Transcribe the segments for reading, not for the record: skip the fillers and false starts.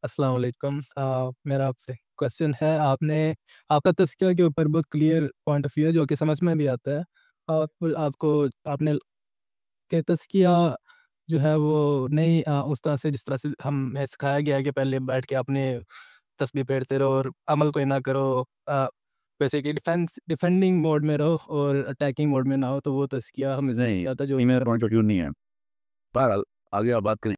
अस्सलाम वालेकुम। मेरा आपसे क्वेश्चन है, आपका तज़किया के ऊपर बहुत क्लियर पॉइंट ऑफ व्यू है जो कि समझ में भी आता है। आपको आपने के तज़किया जो है वो नहीं उस तरह से जिस तरह से हमें सिखाया गया है कि पहले बैठ के आपने तस्बीह पढ़ते रहो और अमल कोई ना करो। बेसिकली डिफेंडिंग मोड में रहो और अटैकिंग मोड में ना हो, तो वो तज़किया हमें नहीं, आता जो। नहीं मेरा पॉइंट ऑफ व्यू नहीं है। बहरहाल आगे आप बात करें।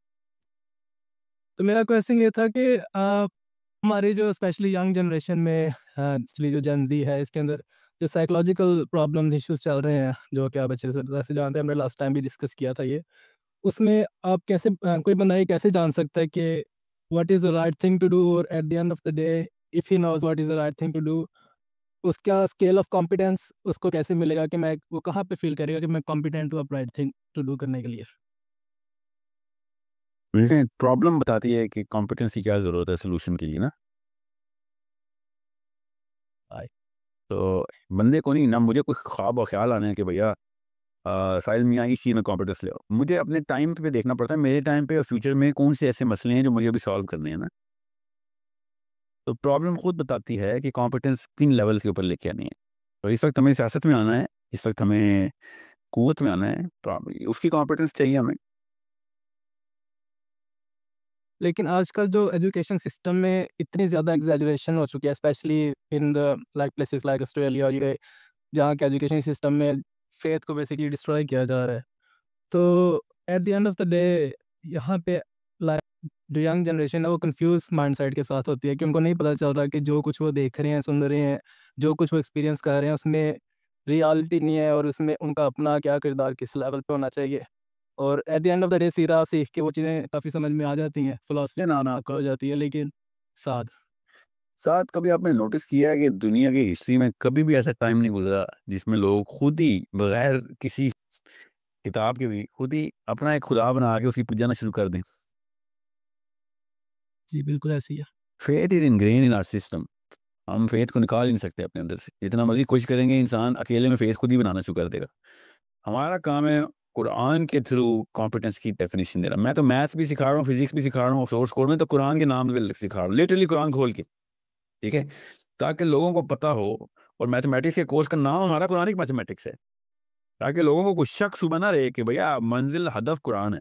तो मेरा क्वेश्चन ये था कि हमारे जो स्पेशली यंग जनरेशन में इसलिए जो जेन ज़ी है, इसके अंदर जो साइकोलॉजिकल प्रॉब्लम्स इश्यूज़ चल रहे हैं, जो कि आप अच्छे से तरह से जानते हैं, हमने लास्ट टाइम भी डिस्कस किया था ये। उसमें आप कैसे कोई बंदा ये कैसे जान सकता है कि what is the right thing to do, और at the end of the day if he knows what is the right thing to do, उसका स्केल ऑफ कॉम्पिटेंस उसको कैसे मिलेगा कि मैं वो कहाँ पे फ़ील करेगा कि मैं कॉम्पिटेंट हूँ अब राइट थिंग टू डू करने के लिए? देखें, प्रॉब्लम बताती है कि कॉम्पिटेंस की क्या ज़रूरत है सोल्यूशन के लिए ना। आय तो बंदे को नहीं ना, मुझे कोई ख्वाब और ख्याल आना है कि भैया साहिल मियाँ इस चीज़ में कॉम्पिटेंस ले आओ। मुझे अपने टाइम पे देखना पड़ता है, मेरे टाइम पे और फ्यूचर में कौन से ऐसे मसले हैं जो मुझे अभी सॉल्व करने हैं ना। तो प्रॉब्लम खुद बताती है कि कॉम्पिटेंस किन लेवल के ऊपर लेके आनी है। तो इस वक्त हमें सियासत में आना है, इस वक्त हमें कुवत में आना है, उसकी कॉम्पिटेंस चाहिए हमें। लेकिन आजकल जो एजुकेशन सिस्टम में इतनी ज़्यादा एग्ज़ैजरेशन हो चुकी है, specially in the like places like Australia और यूके, जहाँ के एजुकेशन सिस्टम में फेथ को बेसिकली डिस्ट्रॉय किया जा रहा है। तो eight the end of the day यहाँ पे लाइक जो यंग जनरेशन है वो कंफ्यूज माइंडसेट के साथ होती है कि उनको नहीं पता चल रहा कि जो कुछ वो देख रहे हैं, सुन रहे हैं, जो कुछ वो एक्सपीरियंस कर रहे हैं उसमें रियलिटी नहीं है, और उसमें उनका अपना क्या किरदार किस लेवल पे होना चाहिए। और at the end of the day सीरा सीख के वो चीज़ें काफ़ी समझ में आ जाती हैं, फिलॉसफी ना ना हो जाती है, लेकिन साथ साथ कभी आपने नोटिस किया है कि दुनिया की हिस्ट्री में कभी भी ऐसा टाइम नहीं गुजरा जिसमें लोग खुद ही बगैर किसी किताब के भी खुद ही अपना एक खुदा बना के उसकी पूजा ना शुरू कर दें। जी, बिल्कुल ऐसी है। Faith is ingrain in our system. हम फेथ को निकाल ही नहीं सकते अपने अंदर से, जितना मर्जी कोशिश करेंगे इंसान अकेले में फेथ खुद ही बनाना शुरू कर देगा। हमारा काम है कुरान के थ्रू कॉम्पिटेंस की डेफिनेशन देना। मैं तो मैथ्स भी सिखा रहा हूँ, फिजिक्स भी सिखा रहा हूँ, सोर्स कोड में तो कुरान के नाम भी सिखा रहा हूँ, लिटरली कुरान खोल के। ठीक है, ताकि लोगों को पता हो। और मैथमेटिक्स के कोर्स का नाम हमारा कुरानिक मैथमेटिक्स है, ताकि लोगों को कुछ शक शुबा ना रहे कि भैया मंजिल हदफ कुरान है।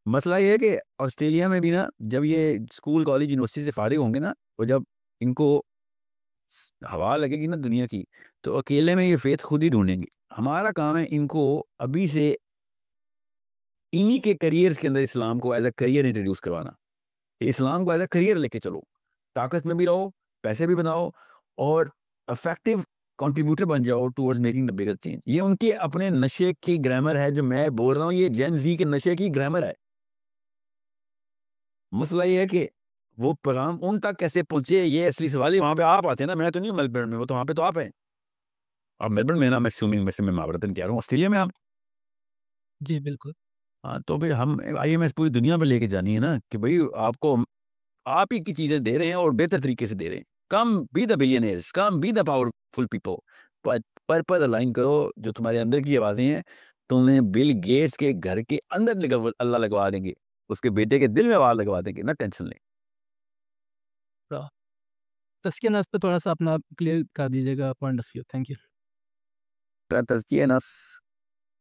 मसला ये है कि ऑस्ट्रेलिया में भी ना, जब ये स्कूल कॉलेज यूनिवर्सिटी से फारिग होंगे ना, और जब इनको हवा लगेगी ना दुनिया की, तो अकेले में ये फेथ खुद ही ढूंढेंगे। हमारा काम है इनको अभी से इन्हीं के करियर्स के अंदर इस्लाम को एज अ करियर इंट्रोड्यूस करवाना। इस्लाम को एज अ करियर लेके चलो, ताकत में भी रहो, पैसे भी बनाओ, और इफेक्टिव कंट्रीब्यूटर बन जाओ towards making the bigger change. ये उनके अपने नशे की ग्रामर है जो मैं बोल रहा हूँ, ये जेन जी के नशे की ग्रामर है। मसला ये है कि वो पैगाम उन तक कैसे पहुंचे, ये असली सवाल है। वहां पे आप आते हैं ना, मैं तो नहीं हूँ मेलबर्न में, वो तो वहां पे तो आप हैं। अब मेलबर्न में ना, मैं स्विमिंग में से मैं महावरतन कह रहा हूँ, ऑस्ट्रेलिया में आप। जी, बिल्कुल। हाँ, तो फिर हम आईएमएस पूरी दुनिया में लेके जानी है ना कि भाई आपको आप ही की चीजें दे रहे हैं और बेहतर तरीके से दे रहे हैं। Come be the billionaires, come be the powerful people, पर पर्पस अलाइन करो। जो तुम्हारे अंदर की आवाजें हैं, तुम्हें बिल गेट्स के घर के अंदर अल्लाह लगवा देंगे, उसके बेटे के दिल में आवाज लगवा देंगे ना, टेंशन लें। तज़किया नफ्स पे थोड़ा-सा अपना क्लियर कर दीजिएगा point of view. Thank you. तज़किया नफ्स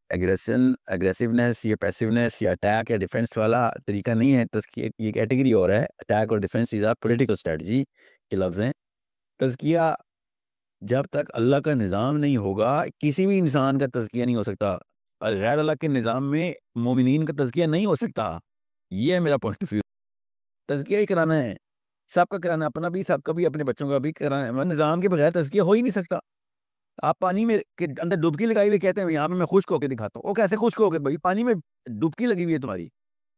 एग्रेशन, एग्रेसिवनेस या पैसिवनेस या अटैक या डिफेंस वाला तरीका नहीं है। तज़किया ये कैटेगरी और है। अटैक और defence is a political strategy के लफ्ज़ हैं। तज़किया जब तक अल्लाह का निज़ाम नहीं होगा, किसी भी इंसान का तज़किया नहीं हो सकता। और गैर अल्लाह के निज़ाम में मोमिनीन का तज़किया नहीं हो सकता। ये है मेरा पॉइंट ऑफ व्यू। तज़किया ही कराना है, सबका कराना, अपना भी, सबका भी, अपने बच्चों का भी कराना है। निज़ाम के बगैर तज़किया हो ही नहीं सकता। आप पानी में के अंदर डुबकी लगाई हुई कहते हैं यहाँ पे मैं खुश्क होके दिखाता हूँ। वो कैसे खुश्क हो गए भाई? पानी में डुबकी लगी हुई है तुम्हारी।